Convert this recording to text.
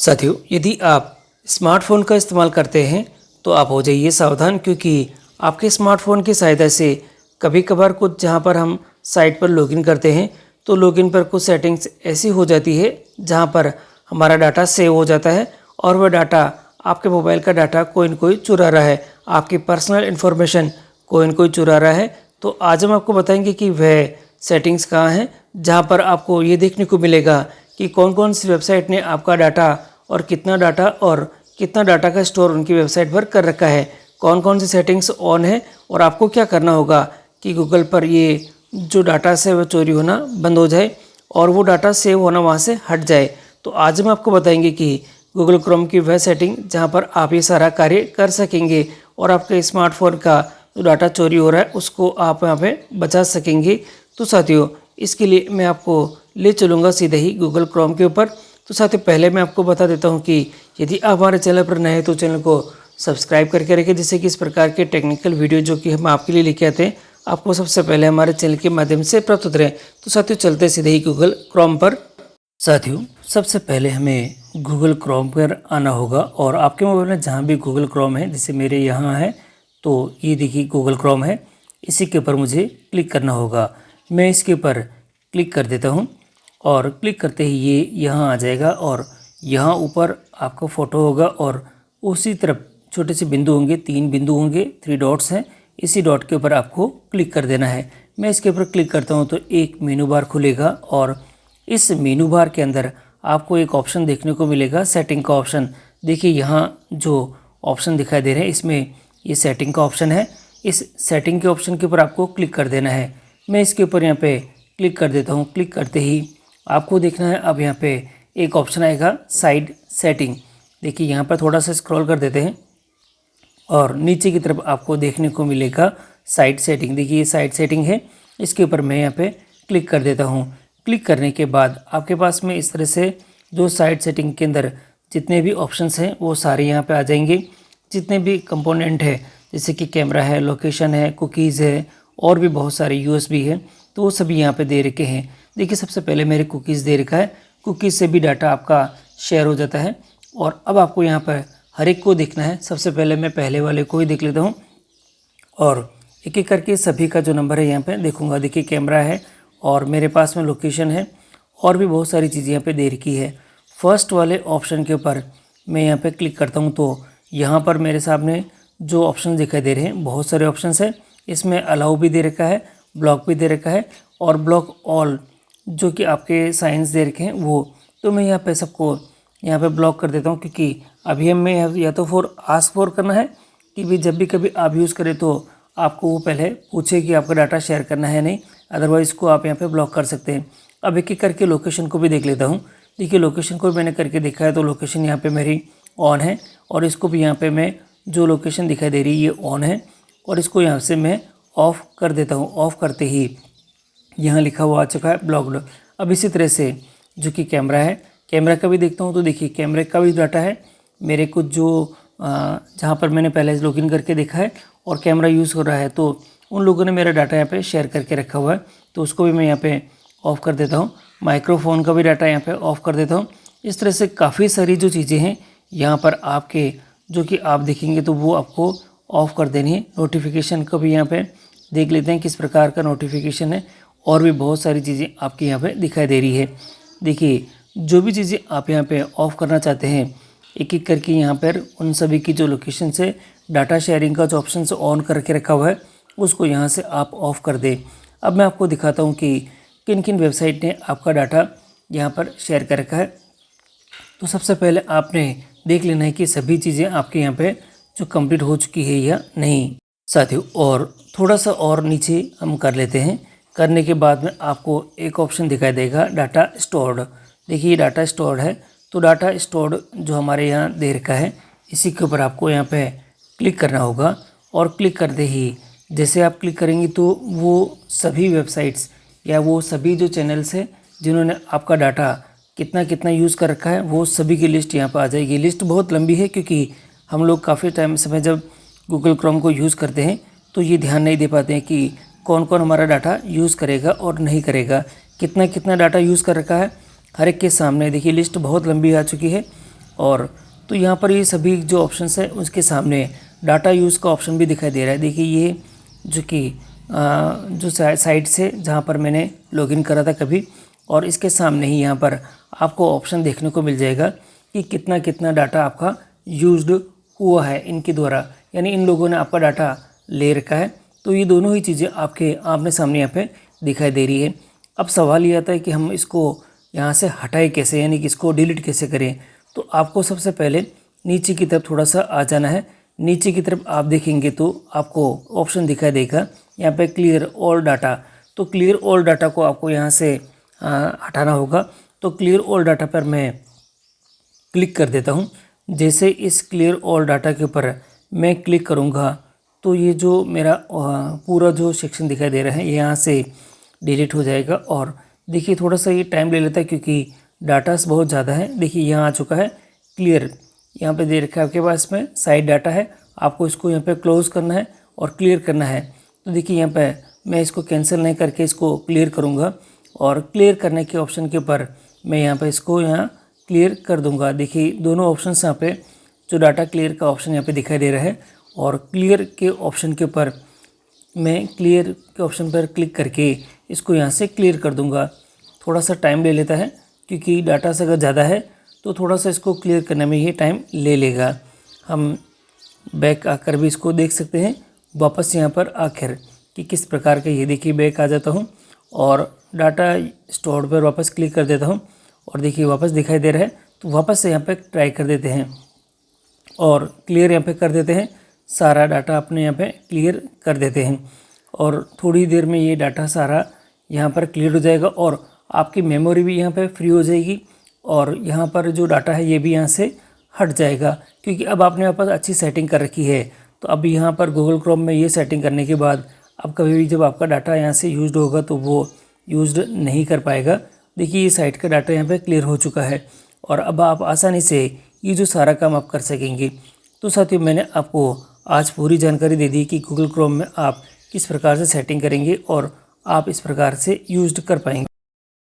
साथियों, यदि आप स्मार्टफ़ोन का इस्तेमाल करते हैं तो आप हो जाइए सावधान, क्योंकि आपके स्मार्टफ़ोन की सहायता से कभी-कभार कुछ जहां पर हम साइट पर लॉगिन करते हैं तो लॉगिन पर कुछ सेटिंग्स ऐसी हो जाती है जहां पर हमारा डाटा सेव हो जाता है और वह डाटा आपके मोबाइल का डाटा कोई न कोई चुरा रहा है, आपकी पर्सनल इन्फॉर्मेशन कोई न कोई चुरा रहा है। तो आज हम आपको बताएंगे कि वह सेटिंग्स कहाँ हैं जहाँ पर आपको ये देखने को मिलेगा कि कौन कौन सी वेबसाइट ने आपका डाटा और कितना डाटा का स्टोर उनकी वेबसाइट पर कर रखा है, कौन कौन सी सेटिंग्स ऑन है और आपको क्या करना होगा कि गूगल पर ये जो डाटा से वह चोरी होना बंद हो जाए और वो डाटा सेव होना वहाँ से हट जाए। तो आज हम आपको बताएंगे कि गूगल क्रोम की वह सेटिंग जहाँ पर आप ये सारा कार्य कर सकेंगे और आपके स्मार्टफोन का जो डाटा चोरी हो रहा है उसको आप यहाँ पे बचा सकेंगे। तो साथियों, इसके लिए मैं आपको ले चलूँगा सीधे ही गूगल क्रोम के ऊपर। तो साथियों, पहले मैं आपको बता देता हूँ कि यदि आप हमारे चैनल पर नए हैं तो चैनल को सब्सक्राइब करके रखें, जिससे कि इस प्रकार के टेक्निकल वीडियो जो कि हम आपके लिए लेके आते हैं आपको सबसे पहले हमारे चैनल के माध्यम से प्राप्त होते रहें। तो साथियों, चलते सीधे ही गूगल क्रोम पर। साथियों, सबसे पहले हमें गूगल क्रोम पर आना होगा और आपके मोबाइल में जहाँ भी गूगल क्रोम है, जैसे मेरे यहाँ है तो ये देखिए गूगल क्रोम है, इसी के ऊपर मुझे क्लिक करना होगा। मैं इसके ऊपर क्लिक कर देता हूँ और क्लिक करते ही ये यहाँ आ जाएगा और यहाँ ऊपर आपका फ़ोटो होगा और उसी तरफ छोटे से बिंदु होंगे, 3 बिंदु होंगे, 3 डॉट्स हैं, इसी डॉट के ऊपर आपको क्लिक कर देना है। मैं इसके ऊपर क्लिक करता हूँ तो एक मेनू बार खुलेगा और इस मेनू बार के अंदर आपको एक ऑप्शन देखने को मिलेगा, सेटिंग का ऑप्शन। देखिए यहाँ जो ऑप्शन दिखाई दे रहे हैं इसमें ये सेटिंग का ऑप्शन है। इस सेटिंग के ऑप्शन के ऊपर आपको क्लिक कर देना है। मैं इसके ऊपर यहाँ पे क्लिक कर देता हूँ। क्लिक करते ही आपको देखना है, अब यहाँ पे एक ऑप्शन आएगा साइड सेटिंग। देखिए यहाँ पर थोड़ा सा स्क्रॉल कर देते हैं और नीचे की तरफ आपको देखने को मिलेगा साइड सेटिंग। देखिए ये साइड सेटिंग है, इसके ऊपर मैं यहाँ पे क्लिक कर देता हूँ। क्लिक करने के बाद आपके पास में इस तरह से जो साइड सेटिंग के अंदर जितने भी ऑप्शंस हैं वो सारे यहाँ पे आ जाएंगे। जितने भी कंपोनेंट है जैसे कि कैमरा है, लोकेशन है, कुकीज़ है और भी बहुत सारे यूएसबी है, तो वो सभी यहाँ पे दे रखे हैं। देखिए सबसे पहले मेरे कुकीज़ दे रखा है, कुकीज़ से भी डाटा आपका शेयर हो जाता है और अब आपको यहाँ पर हर एक को देखना है। सबसे पहले मैं पहले वाले को ही देख लेता हूँ और एक एक करके सभी का जो नंबर है यहाँ पे देखूँगा। देखिए कैमरा है और मेरे पास में लोकेशन है और भी बहुत सारी चीज़ें यहाँ पे दे रखी है। फर्स्ट वाले ऑप्शन के ऊपर मैं यहाँ पे क्लिक करता हूँ तो यहाँ पर मेरे सामने जो ऑप्शन दिखाई दे रहे हैं, बहुत सारे ऑप्शंस हैं। इसमें अलाउ भी दे रखा है, ब्लॉक भी दे रखा है और ब्लॉक ऑल जो कि आपके साइंस दे रखे हैं वो। तो मैं यहाँ पे सबको यहाँ पे ब्लॉक कर देता हूँ, क्योंकि अभी हमें या तो फॉर आस्क फॉर करना है कि भी जब भी कभी आप यूज़ करें तो आपको वो पहले पूछे कि आपका डाटा शेयर करना है नहीं, अदरवाइज़ इसको आप यहाँ पे ब्लॉक कर सकते हैं। अब एक एक करके लोकेशन को भी देख लेता हूँ। देखिए लोकेशन को भी मैंने करके देखा है तो लोकेशन यहाँ पे मेरी ऑन है और इसको भी यहाँ पे मैं जो लोकेशन दिखाई दे रही है ये ऑन है और इसको यहाँ से मैं ऑफ़ कर देता हूँ। ऑफ़ करते ही यहाँ लिखा हुआ आ चुका है ब्लॉक्ड। अब इसी तरह से जो कि कैमरा है, कैमरा का भी देखता हूँ तो देखिए कैमरे का भी डाटा है मेरे कुछ जो जहाँ पर मैंने पहले लॉगिन करके देखा है और कैमरा यूज़ हो रहा है तो उन लोगों ने मेरा डाटा यहाँ पे शेयर करके रखा हुआ है, तो उसको भी मैं यहाँ पे ऑफ़ कर देता हूँ। माइक्रोफोन का भी डाटा यहाँ पे ऑफ़ कर देता हूँ। इस तरह से काफ़ी सारी जो चीज़ें हैं यहाँ पर आपके जो कि आप देखेंगे तो वो आपको ऑफ़ कर देनी है। नोटिफिकेशन का भी यहाँ पे देख लेते हैं किस प्रकार का नोटिफिकेशन है और भी बहुत सारी चीज़ें आपकी यहाँ पे दिखाई दे रही है। देखिए जो भी चीज़ें आप यहाँ पे ऑफ़ करना चाहते हैं एक एक करके यहाँ पर उन सभी की जो लोकेशन से डाटा शेयरिंग का जो ऑप्शन से ऑन करके रखा हुआ है उसको यहाँ से आप ऑफ़ कर दें। अब मैं आपको दिखाता हूँ कि किन किन वेबसाइट ने आपका डाटा यहाँ पर शेयर कर रखा है। तो सबसे पहले आपने देख लेना है कि सभी चीज़ें आपके यहाँ पे जो कंप्लीट हो चुकी है या नहीं। साथियों, और थोड़ा सा और नीचे हम कर लेते हैं। करने के बाद में आपको एक ऑप्शन दिखाई देगा डाटा स्टोर्ड। देखिए डाटा स्टोर्ड है, तो डाटा स्टोर्ड जो हमारे यहाँ दे रखा है इसी के ऊपर आपको यहाँ पे क्लिक करना होगा और क्लिक करते ही जैसे आप क्लिक करेंगे तो वो सभी वेबसाइट्स या वो सभी जो चैनल्स हैं जिन्होंने आपका डाटा कितना कितना यूज़ कर रखा है वो सभी की लिस्ट यहाँ पर आ जाएगी। लिस्ट बहुत लंबी है क्योंकि हम लोग काफ़ी समय जब गूगल क्रोम को यूज़ करते हैं तो ये ध्यान नहीं दे पाते हैं कि कौन कौन हमारा डाटा यूज़ करेगा और नहीं करेगा, कितना कितना डाटा यूज़ कर रखा है हर एक के सामने। देखिए लिस्ट बहुत लंबी आ चुकी है और तो यहाँ पर ये सभी जो ऑप्शंस है उसके सामने डाटा यूज़ का ऑप्शन भी दिखाई दे रहा है। देखिए ये जो कि जो साइट से जहाँ पर मैंने लॉगिन करा था कभी, और इसके सामने ही यहाँ पर आपको ऑप्शन देखने को मिल जाएगा कि कितना कितना डाटा आपका यूज्ड हुआ है इनके द्वारा, यानी इन लोगों ने आपका डाटा ले रखा है। तो ये दोनों ही चीज़ें आपके आमने सामने यहाँ पे दिखाई दे रही है। अब सवाल ये आता है कि हम इसको यहाँ से हटाए कैसे, यानी कि इसको डिलीट कैसे करें। तो आपको सबसे पहले नीचे की तरफ थोड़ा सा आ जाना है। नीचे की तरफ आप देखेंगे तो आपको ऑप्शन दिखाई देगा यहाँ पे क्लियर ऑल डाटा। तो क्लियर ऑल डाटा को आपको यहाँ से हटाना होगा। तो क्लियर ऑल डाटा पर मैं क्लिक कर देता हूँ। जैसे इस क्लियर ऑल डाटा के ऊपर मैं क्लिक करूँगा तो ये जो मेरा पूरा जो सेक्शन दिखाई दे रहा है ये यहाँ से डिलीट हो जाएगा। और देखिए थोड़ा सा ये टाइम ले लेता है क्योंकि डाटास बहुत ज़्यादा है। देखिए यहाँ आ चुका है क्लियर, यहाँ पे दे रखा है आपके पास में साइड डाटा है। आपको इसको यहाँ पे क्लोज़ करना है और क्लियर करना है। तो देखिए यहाँ पे मैं इसको कैंसिल नहीं करके इसको क्लियर करूँगा, और क्लियर करने के ऑप्शन के ऊपर मैं यहाँ पे इसको यहाँ क्लियर कर दूँगा। देखिए दोनों ऑप्शन यहाँ पे जो डाटा क्लियर का ऑप्शन यहाँ पे दिखाई दे रहा है, और क्लियर के ऑप्शन के ऊपर मैं क्लियर के ऑप्शन पर क्लिक करके इसको यहाँ से क्लियर कर दूँगा। थोड़ा सा टाइम ले लेता है क्योंकि डाटा से अगर ज़्यादा है तो थोड़ा सा इसको क्लियर करने में ये टाइम ले लेगा। हम बैक आकर भी इसको देख सकते हैं वापस यहाँ पर आखिर कि किस प्रकार का। ये देखिए बैक आ जाता हूँ और डाटा स्टोर पर वापस क्लिक कर देता हूँ, और देखिए वापस दिखाई दे रहा है। तो वापस से यहाँ पे ट्राई कर देते हैं और क्लियर यहाँ पे कर देते हैं। सारा डाटा अपने यहाँ पे क्लियर कर देते हैं, और थोड़ी देर में ये डाटा सारा यहाँ पर क्लियर हो जाएगा और आपकी मेमोरी भी यहाँ पे फ्री हो जाएगी, और यहाँ पर जो डाटा है ये भी यहाँ से हट जाएगा क्योंकि अब आपने यहाँ पर अच्छी सेटिंग कर रखी है। तो अब यहाँ पर गूगल क्रोम में ये सेटिंग करने के बाद अब कभी भी जब आपका डाटा यहाँ से यूज्ड होगा तो वो यूज्ड नहीं कर पाएगा। देखिए ये साइट का डाटा यहाँ पे क्लियर हो चुका है, और अब आप आसानी से ये जो सारा काम आप कर सकेंगे। तो साथियों मैंने आपको आज पूरी जानकारी दे दी कि गूगल क्रोम में आप किस प्रकार से सेटिंग करेंगे और आप इस प्रकार से यूज्ड कर पाएंगे।